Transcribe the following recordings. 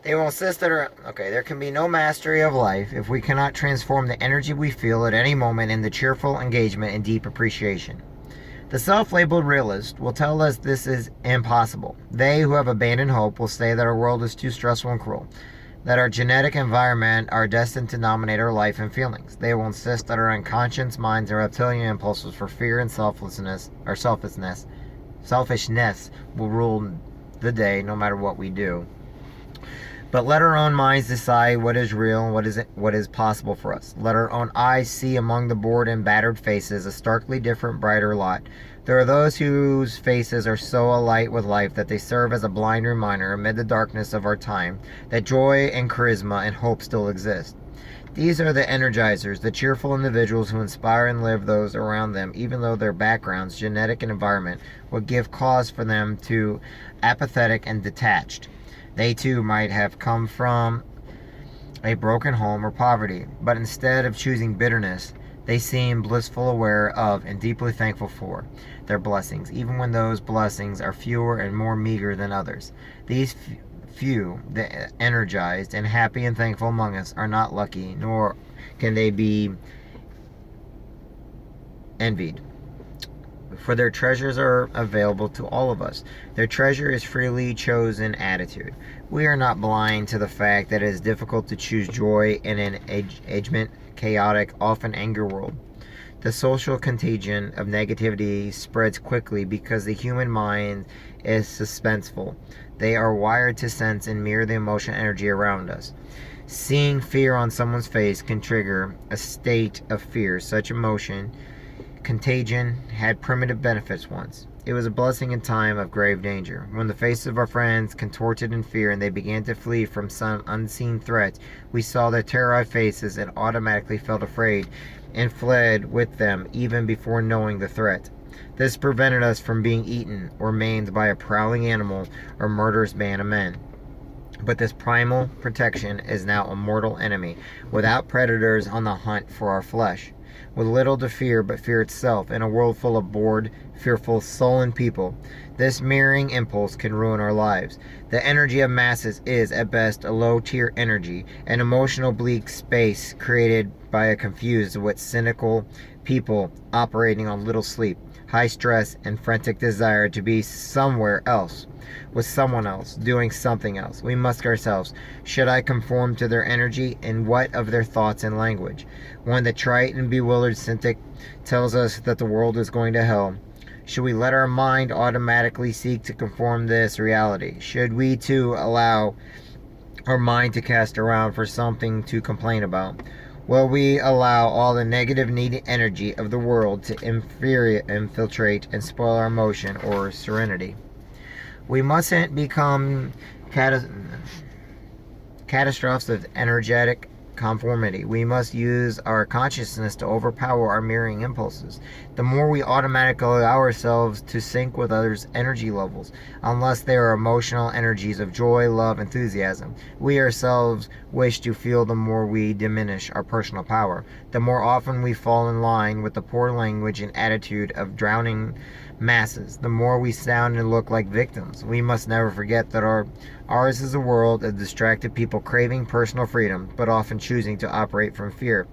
They will insist that there can be no mastery of life if we cannot transform the energy we feel at any moment into cheerful engagement and deep appreciation. The self-labeled realist will tell us this is impossible. They who have abandoned hope will say that our world is too stressful and cruel, that our genetic environment are destined to dominate our life and feelings. They will insist that our unconscious minds and reptilian impulses for fear and selfishness will rule the day no matter what we do. But let our own minds decide what is real and what is possible for us. Let our own eyes see among the bored and battered faces a starkly different, brighter lot. There are those whose faces are so alight with life that they serve as a blind reminder amid the darkness of our time that joy and charisma and hope still exist. These are the energizers, the cheerful individuals who inspire and live those around them, even though their backgrounds, genetic and environment, would give cause for them to apathetic and detached. They too might have come from a broken home or poverty, but instead of choosing bitterness, they seem blissful, aware of, and deeply thankful for their blessings, even when those blessings are fewer and more meager than others. These few, the energized and happy and thankful among us, are not lucky, nor can they be envied, for their treasures are available to all of us. Their treasure is freely chosen attitude. We are not blind to the fact that it is difficult to choose joy in an agement, chaotic, often angry world. The social contagion of negativity spreads quickly because the human mind is suspenseful. They are wired to sense and mirror the emotional energy around us. Seeing fear on someone's face can trigger a state of fear. Such emotion contagion had primitive benefits once. It was a blessing in time of grave danger. When the faces of our friends contorted in fear and they began to flee from some unseen threat, we saw their terrorized faces and automatically felt afraid and fled with them even before knowing the threat. This prevented us from being eaten or maimed by a prowling animal or murderous band of men. But this primal protection is now a mortal enemy, without predators on the hunt for our flesh, with little to fear but fear itself. In a world full of bored, fearful, sullen people, this mirroring impulse can ruin our lives. The energy of masses is, at best, a low-tier energy, an emotional bleak space created by a confused with cynical people operating on little sleep, high stress, and frantic desire to be somewhere else, with someone else, doing something else. We must ask ourselves, should I conform to their energy, and what of their thoughts and language? When the trite and bewildered cynic tells us that the world is going to hell, should we let our mind automatically seek to conform this reality? Should we too allow our mind to cast around for something to complain about? Will we allow all the negative needy energy of the world to infiltrate and spoil our emotion or serenity? We mustn't become catastrophes of energetic conformity. We must use our consciousness to overpower our mirroring impulses. The more we automatically allow ourselves to sync with others' energy levels, unless they are emotional energies of joy, love, enthusiasm, we ourselves wish to feel, the more we diminish our personal power. The more often we fall in line with the poor language and attitude of drowning masses, the more we sound and look like victims. We must never forget that ours is a world of distracted people craving personal freedom, but often choosing to operate from fear.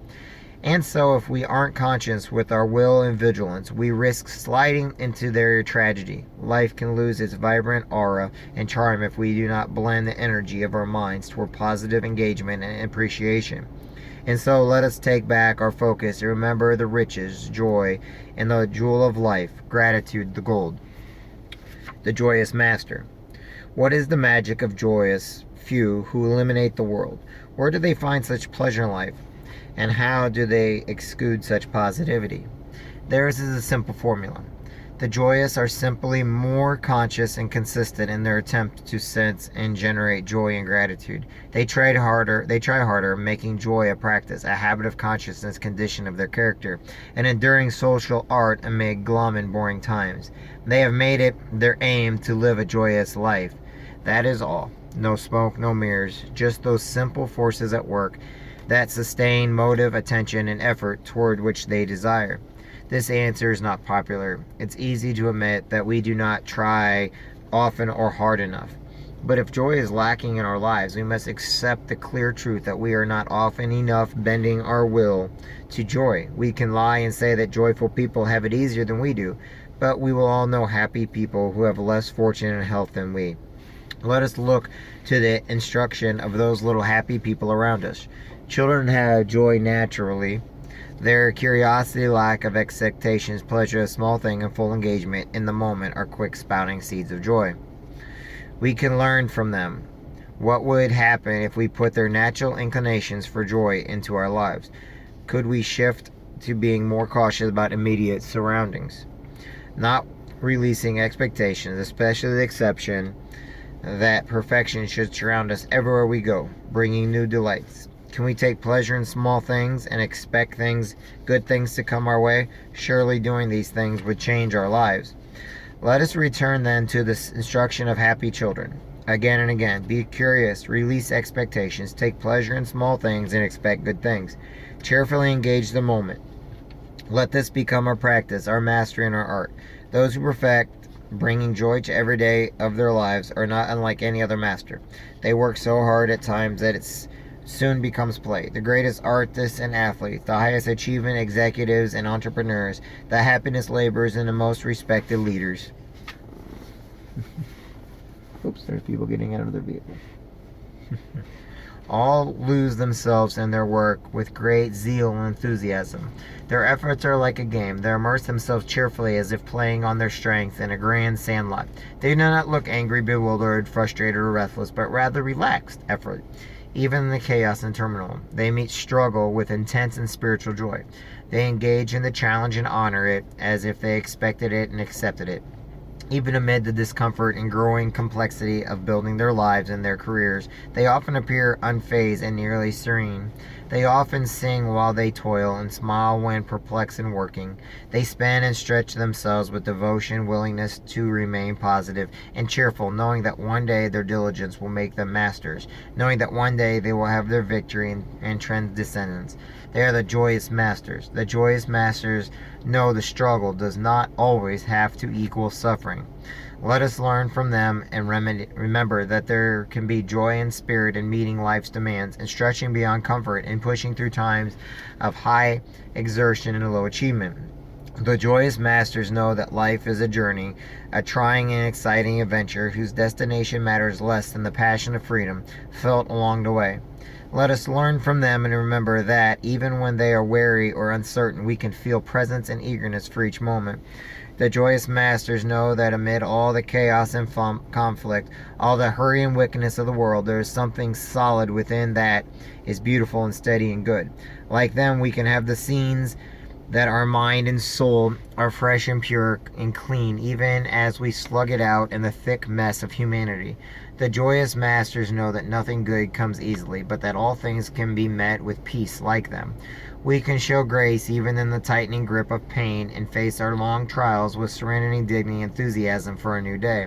And so, if we aren't conscious with our will and vigilance, we risk sliding into their tragedy. Life can lose its vibrant aura and charm if we do not blend the energy of our minds toward positive engagement and appreciation. And so let us take back our focus and remember the riches, joy, and the jewel of life, gratitude, the gold, the joyous master. What is the magic of joyous few who illuminate the world? Where do they find such pleasure in life? And how do they exude such positivity? Theirs is a simple formula. The joyous are simply more conscious and consistent in their attempt to sense and generate joy and gratitude. They try harder, making joy a practice, a habit of consciousness condition of their character, an enduring social art amid glum and boring times. They have made it their aim to live a joyous life. That is all. No smoke, no mirrors, just those simple forces at work that sustain motive, attention, and effort toward which they desire. This answer is not popular. It's easy to admit that we do not try often or hard enough. But if joy is lacking in our lives, we must accept the clear truth that we are not often enough bending our will to joy. We can lie and say that joyful people have it easier than we do, but we will all know happy people who have less fortune and health than we. Let us look to the instruction of those little happy people around us. Children have joy naturally. Their curiosity, lack of expectations, pleasure of small thing, and full engagement in the moment are quick spouting seeds of joy. We can learn from them. What would happen if we put their natural inclinations for joy into our lives? Could we shift to being more cautious about immediate surroundings? Not releasing expectations, especially the exception that perfection should surround us everywhere we go, bringing new delights. Can we take pleasure in small things and expect good things to come our way? Surely doing these things would change our lives. Let us return then to the instruction of happy children. Again and again, be curious, release expectations, take pleasure in small things, and expect good things. Cheerfully engage the moment. Let this become our practice, our mastery, and our art. Those who perfect bringing joy to every day of their lives are not unlike any other master. They work so hard at times that it soon becomes play. The greatest artists and athletes, the highest achievement executives and entrepreneurs, the happiness laborers, and the most respected leaders. Oops, there's people getting out of their vehicle. All lose themselves in their work with great zeal and enthusiasm. Their efforts are like a game. They immerse themselves cheerfully as if playing on their strength in a grand sandlot. They do not look angry, bewildered, frustrated, or restless, but rather relaxed effort. Even in the chaos and turmoil, they meet struggle with intense and spiritual joy. They engage in the challenge and honor it as if they expected it and accepted it. Even amid the discomfort and growing complexity of building their lives and their careers, they often appear unfazed and nearly serene. They often sing while they toil and smile when perplexed and working. They spend and stretch themselves with devotion, willingness to remain positive and cheerful, knowing that one day their diligence will make them masters, knowing that one day they will have their victory and transcendence. They are the joyous masters. The joyous masters know the struggle does not always have to equal suffering. Let us learn from them and remember that there can be joy and spirit in meeting life's demands and stretching beyond comfort and pushing through times of high exertion and low achievement. The joyous masters know that life is a journey, a trying and exciting adventure whose destination matters less than the passion of freedom felt along the way. Let us learn from them and remember that, even when they are weary or uncertain, we can feel presence and eagerness for each moment. The joyous masters know that amid all the chaos and conflict, all the hurry and wickedness of the world, there is something solid within that is beautiful and steady and good. Like them, we can have the scenes that our mind and soul are fresh and pure and clean, even as we slug it out in the thick mess of humanity. The joyous masters know that nothing good comes easily, but that all things can be met with peace like them. We can show grace even in the tightening grip of pain and face our long trials with serenity, dignity, and enthusiasm for a new day.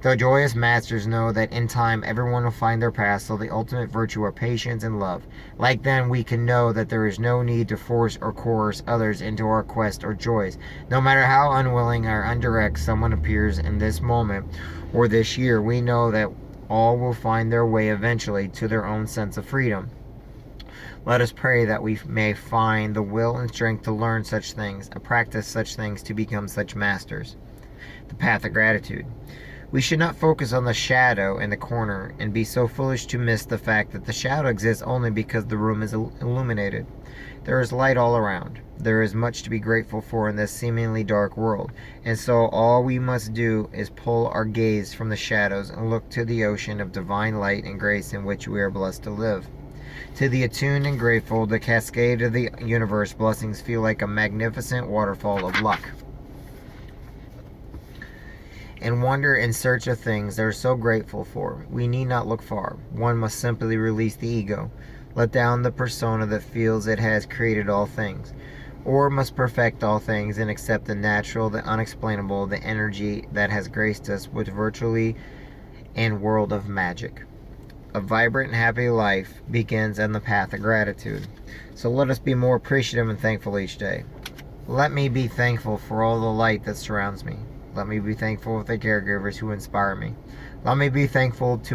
The joyous masters know that in time everyone will find their path, so the ultimate virtue are patience and love. Like them, we can know that there is no need to force or coerce others into our quest or joys. No matter how unwilling or undirect someone appears in this moment or this year, we know that all will find their way eventually to their own sense of freedom. Let us pray that we may find the will and strength to learn such things, and practice such things to become such masters. The path of gratitude. We should not focus on the shadow in the corner and be so foolish to miss the fact that the shadow exists only because the room is illuminated. There is light all around. There is much to be grateful for in this seemingly dark world, and so all we must do is pull our gaze from the shadows and look to the ocean of divine light and grace in which we are blessed to live. To the attuned and grateful, the cascade of the universe blessings feel like a magnificent waterfall of luck. And wander in search of things they are so grateful for. We need not look far. One must simply release the ego, let down the persona that feels it has created all things, or must perfect all things and accept the natural, the unexplainable, the energy that has graced us with virtually and world of magic. A vibrant and happy life begins on the path of gratitude. So let us be more appreciative and thankful each day. Let me be thankful for all the light that surrounds me. Let me be thankful for the caregivers who inspire me. Let me be thankful to